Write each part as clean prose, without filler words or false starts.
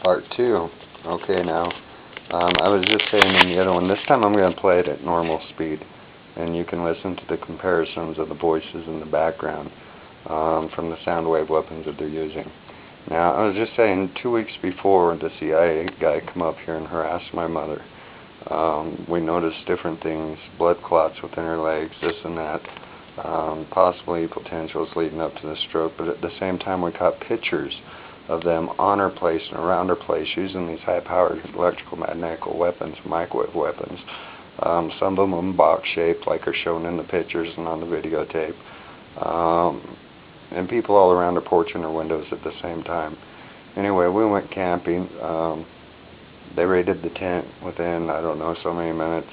part 2. Okay, now, I was just saying in the other one, this time I'm going to play it at normal speed, and you can listen to the comparisons of the voices in the background from the sound wave weapons that they're using. Now, I was just saying, 2 weeks before the CIA guy come up here and harassed my mother, we noticed different things, blood clots within her legs, this and that, possibly potentials leading up to the stroke, but at the same time we caught pictures of them on her place and around her place using these high-powered electrical magnetical weapons, microwave weapons, some of them box-shaped like are shown in the pictures and on the videotape, and people all around her porch and her windows at the same time. Anyway, we went camping. They raided the tent within, I don't know, so many minutes,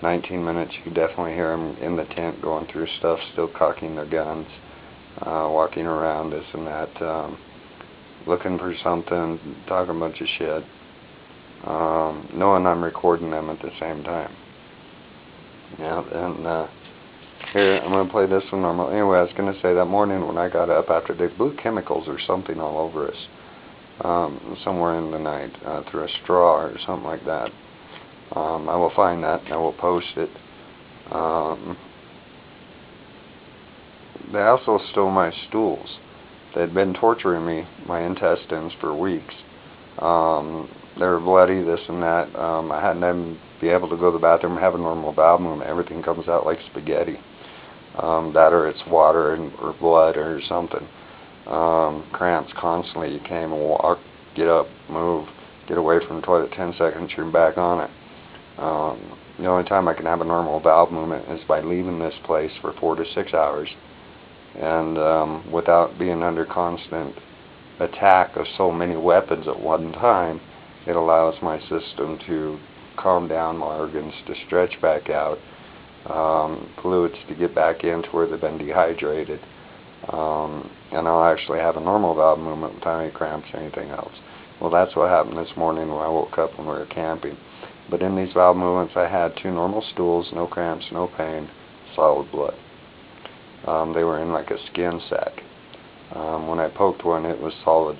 19 minutes. You could definitely hear them in the tent going through stuff, still cocking their guns, walking around, this and that, looking for something, talking a bunch of shit, knowing I'm recording them at the same time. Yeah, and here, I'm going to play this one normal. Anyway, I was going to say that morning when I got up after they blew chemicals or something all over us, somewhere in the night, through a straw or something like that. I will find that and I will post it. They also stole my stools. They'd been torturing me, my intestines, for weeks. They were bloody, this and that. I hadn't even be able to go to the bathroom, have a normal bowel movement. Everything comes out like spaghetti. That or it's water or blood or something. Cramps constantly. You came and walk, get up, move, get away from the toilet 10 seconds, you're back on it. The only time I can have a normal bowel movement is by leaving this place for 4 to 6 hours, and without being under constant attack of so many weapons at one time. It allows my system to calm down, my organs to stretch back out, fluids to get back into where they've been dehydrated, and I'll actually have a normal bowel movement without any cramps or anything else. Well, that's what happened this morning when I woke up when we were camping. But in these bowel movements, I had 2 normal stools, no cramps, no pain, solid blood. They were in like a skin sac. When I poked one, it was solid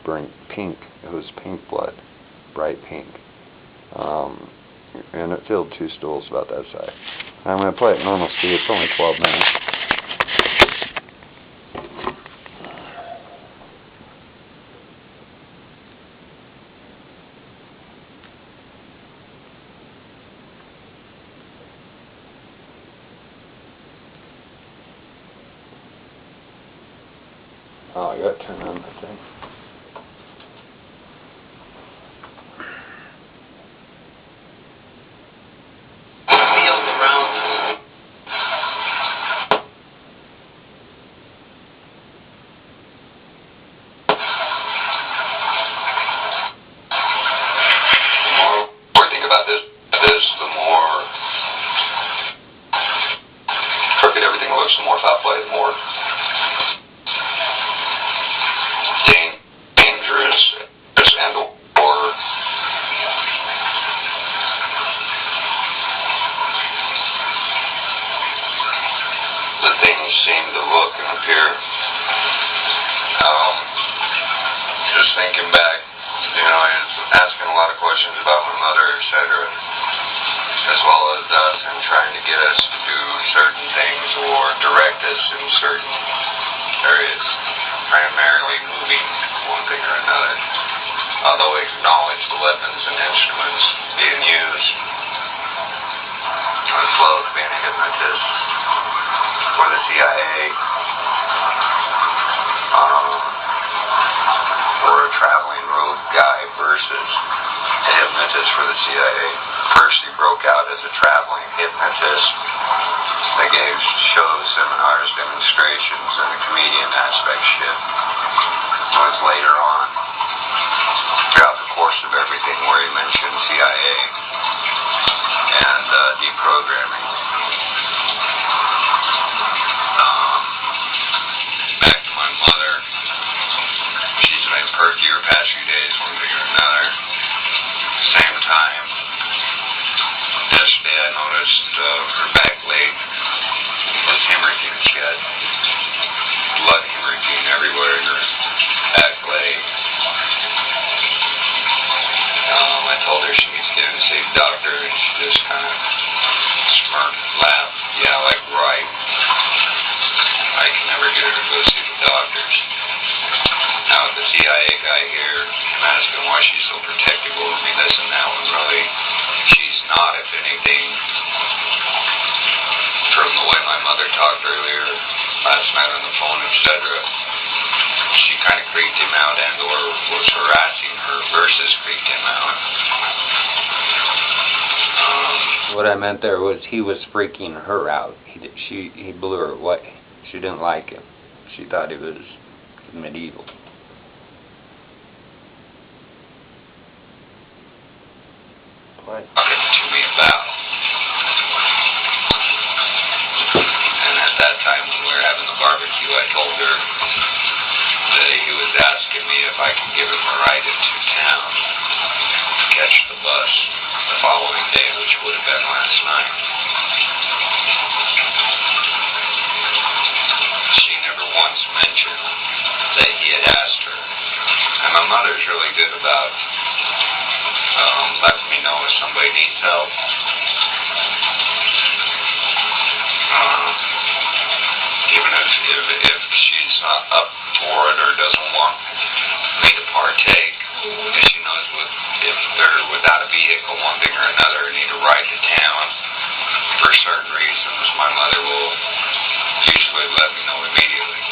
pink. It was pink blood, bright pink. And it filled 2 stools about that size. I'm going to play at normal speed. It's only 12 minutes. Oh, I got to turn on that thing. The more foul play, the more dangerous and or the things seem to look and appear. Just thinking back, I was asking a lot of questions about my mother, etc., as well as us, and trying to get us to do certain things or direct us in certain areas, primarily moving one thing or another. Although we acknowledge the weapons and instruments being used, as well as being a hypnotist for the CIA, or a traveling road guy versus a hypnotist for the CIA. First he broke out as a traveling hypnotist. They gave shows, seminars, demonstrations, and the comedian aspect shit. It was later on told her she needs to get in to see the doctor, and she just kind of smirked, laughed. Yeah, like, right. I can never get her to go see the doctors. Now, the CIA guy here, I'm asking why she's so protective over me, this and that, when really she's not, if anything, from the way my mother talked earlier, last night on the phone, etc., she kind of creeped him out and or was harassing her versus creeped him out. What I meant there was he was freaking her out. He blew her away. She didn't like him. She thought he was medieval. What? Talking to me about. And at that time when we were having the barbecue, I told her that he was asking me if I could give him a ride into town to catch the bus the following day, which would have been last night. She never once mentioned that he had asked her. And my mother's really good about letting me know if somebody needs help. Even if she's up for it or doesn't want me to partake, if she knows if they're without a vehicle, one thing or another, need a ride to town for certain reasons, my mother will usually let me know immediately.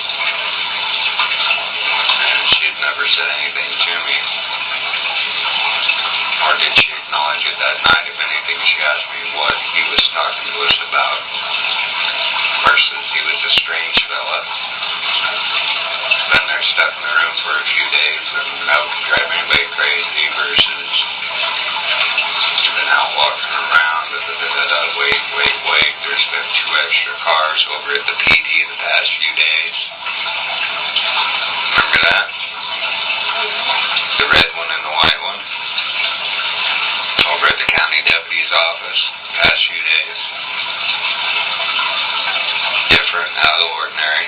And she'd never said anything to me. Or did she acknowledge it that night? If anything, she asked me what he was talking to us about. Versus he was a strange fella. Been there stuck in the room for a few days and out to drive anybody crazy versus been out walking around. Wait. There's been 2 extra cars over at the PD the past few days. Remember that? The red one and the white one? Over at the county deputy's office the past few days. Different, out of the ordinary.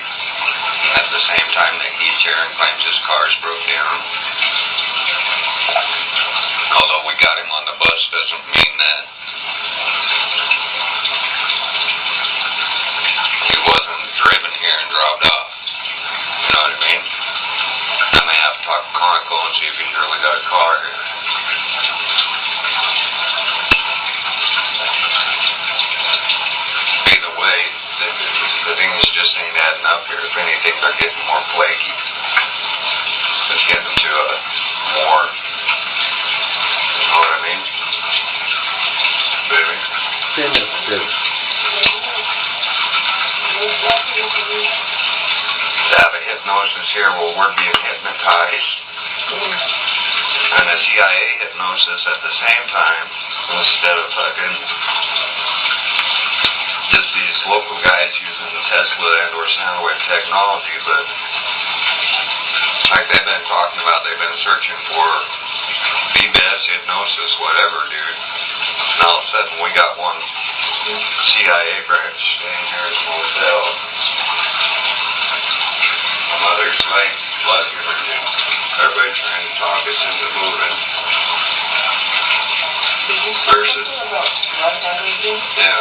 At the same time that he's here and claims his car's broke down. Although we got him on the bus doesn't mean that. He wasn't driven here and dropped off. You know what I mean? I may have to talk to Conoco and see if he's really got a car here. Either way, the thing is just ain't adding up here. If anything, they're getting more flaky. It's getting to a more, you know what I mean? Baby? Sinister. To have a hypnosis here where we're being hypnotized. And a CIA hypnosis at the same time, instead of fucking just these local guys using the Tesla and or sound wave technology, but like they've been talking about, they've been searching for BBS, hypnosis, whatever, dude. And all of a sudden we got one CIA branch staying here at the motel. My mother's like, bless her, dude. Everybody trying to talk us into moving. Versus, yeah.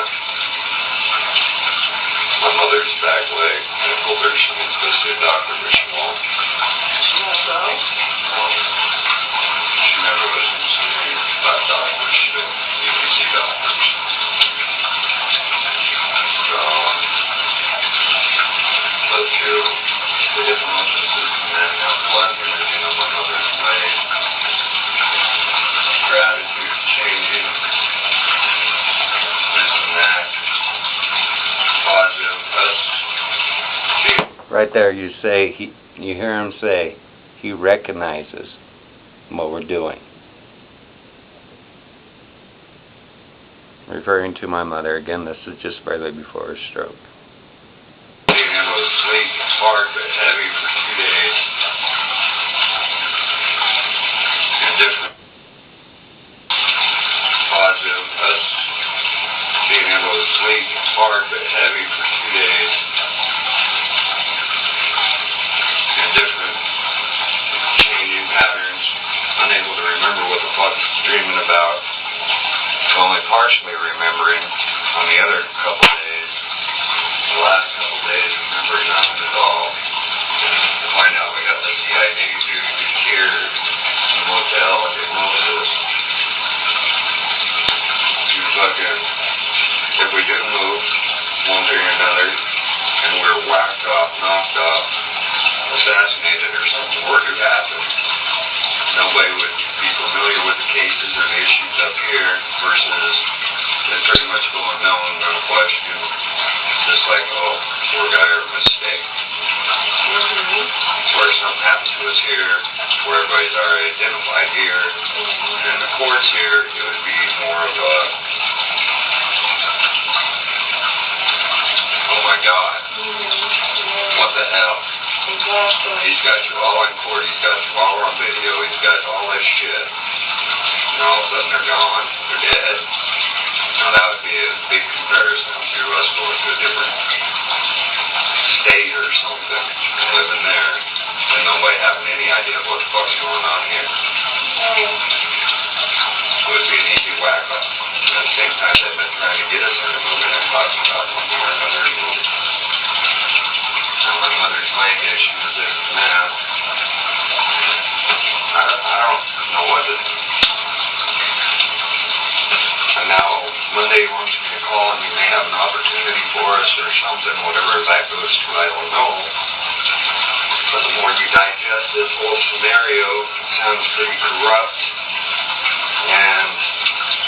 My mother's back leg. I told her she needs to go see a doctor, but she won't. She never listens to me about doctors. She didn't even see doctors. So, let's do the hypnosis and have blessing and, you know, my mother's way. Gratitude changing. This and that. Positive. Right there, you hear him say, he recognizes what we're doing. Referring to my mother, again, this is just barely before her stroke. Being able to sleep hard but heavy for 2 days. Indifferent. Positive. Us being able to sleep hard but heavy for 2 days. Indifferent. Changing patterns. Unable to remember remember what the fuck he's dreaming about. Only partially remembering on the other couple days. The last couple days, remember nothing at all. To find out we got the CID dude here in the motel in Moses. To fucking, if we do move one thing or another, and we're whacked off, knocked off, assassinated or something were to happen, nobody would be familiar with the cases or the issues up here versus they're pretty much going known, no question, just like, oh, poor guy or mistake. Where something happens to us here, where everybody's already identified here, and the courts here, it would be more of a, oh my God, what the hell? Exactly. He's got you all in court, he's got you all on video, he's got all this shit. And all of a sudden they're gone, they're dead. Now that would be a big comparison to us going to a different state or something and living there. And nobody having any idea of what the fuck's going on here. It would be an easy whack up. And at the same time they've been trying to get us in the movement and talking about one more another movement. And my mother's leg issues, this and that. I don't know what to do. And now Monday wants me to call and he may have an opportunity for us or something, whatever that goes to, I don't know. But the more you digest this whole scenario, it sounds pretty corrupt and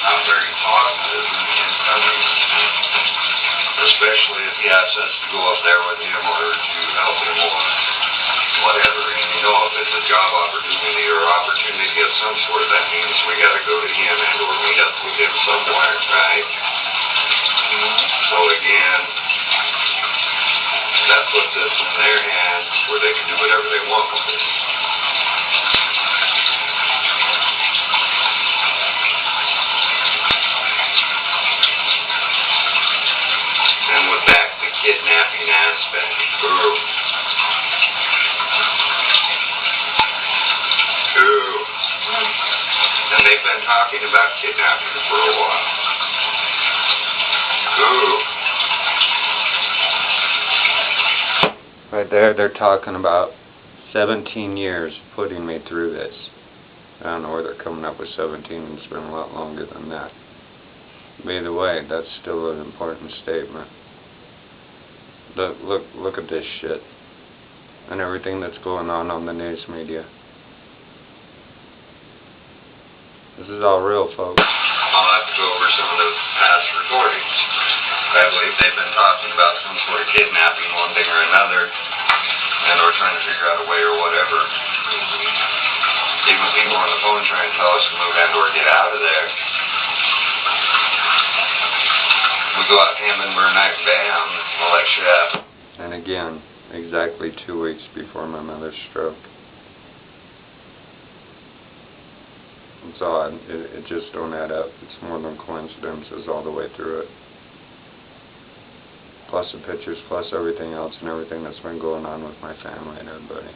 not very positive in the incoming. Especially if he asks us to go up there with him or to help him or whatever. And you know, if it's a job opportunity or opportunity of some sort, that means we got to go to him and or meet up with him somewhere, right? So again, that puts us in their hands where they can do whatever they want with it. And with back the kidnapping aspect, ooh. And they've been talking about kidnapping for a while. Right there, they're talking about 17 years putting me through this. I don't know where they're coming up with 17. It's been a lot longer than that. But either way, that's still an important statement. Look at this shit. And everything that's going on the news media. This is all real, folks. I'll have to go over some of those past recordings. I believe they've been talking about some sort of kidnapping, one thing or another, and or trying to figure out a way or whatever. Even people on the phone trying to tell us to move and or get out of there. We go out camping, burn night, bam, all that shit happens. And again, exactly 2 weeks before my mother's stroke. It's odd. It just don't add up. It's more than coincidences all the way through it. Plus the pictures, plus everything else and everything that's been going on with my family and everybody.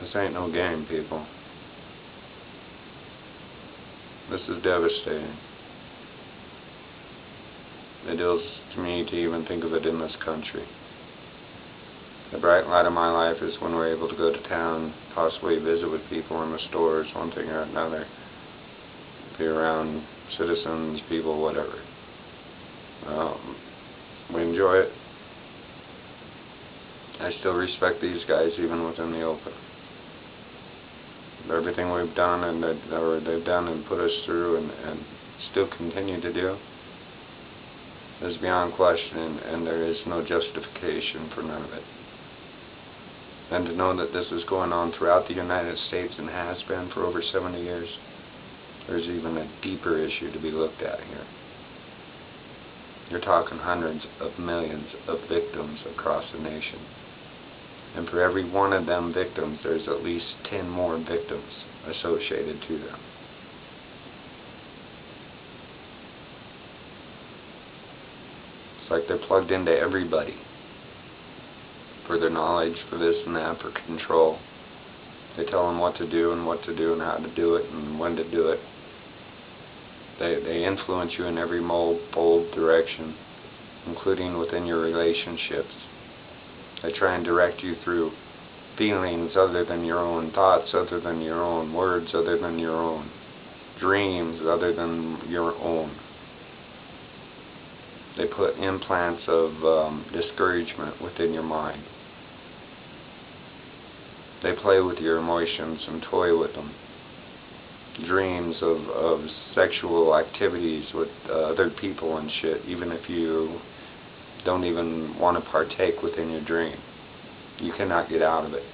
This ain't no game, people. This is devastating. It is to me to even think of it in this country. The bright light of my life is when we're able to go to town, possibly visit with people in the stores, one thing or another. Be around citizens, people, whatever. We enjoy it. I still respect these guys even within the open. Everything we've done and they've done and put us through and still continue to do is beyond question, and there is no justification for none of it. And to know that this is going on throughout the United States and has been for over 70 years, there's even a deeper issue to be looked at here. You're talking hundreds of millions of victims across the nation. And for every one of them victims, there's at least 10 more victims associated to them. It's like they're plugged into everybody. For their knowledge, for this and that, for control. They tell them what to do and how to do it and when to do it. They influence you in every bold direction, including within your relationships. They try and direct you through feelings other than your own, thoughts other than your own, words other than your own, dreams other than your own. They put implants of discouragement within your mind. They play with your emotions and toy with them. Dreams of sexual activities with other people and shit, even if you don't even want to partake within your dream. You cannot get out of it.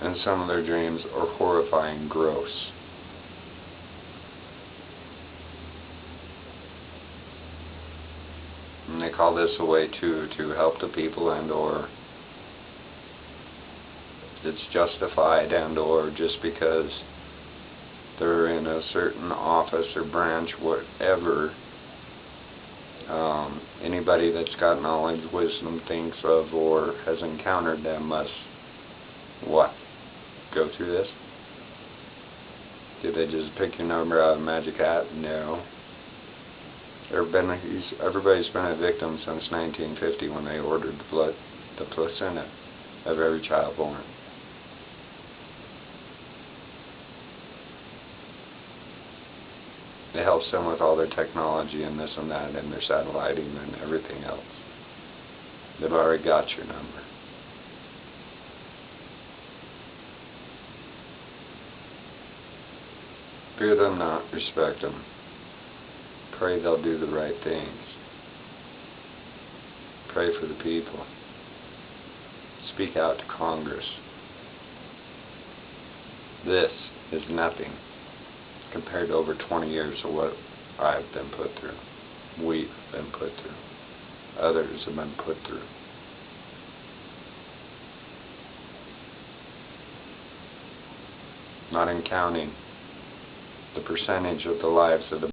And some of their dreams are horrifying, gross. And they call this a way to help the people, and or it's justified, and or just because they're in a certain office or branch, whatever, anybody that's got knowledge, wisdom, thinks of, or has encountered them must, what? Go through this? Did they just pick your number out of a magic hat? No. Everybody's been a victim since 1950 when they ordered the placenta of every child born. It helps them with all their technology and this and that and their satelliting and everything else. They've already got your number. Fear them not, respect them. Pray they'll do the right things. Pray for the people. Speak out to Congress. This is nothing compared to over 20 years of what I've been put through. We've been put through. Others have been put through. Not in counting the percentage of the lives that have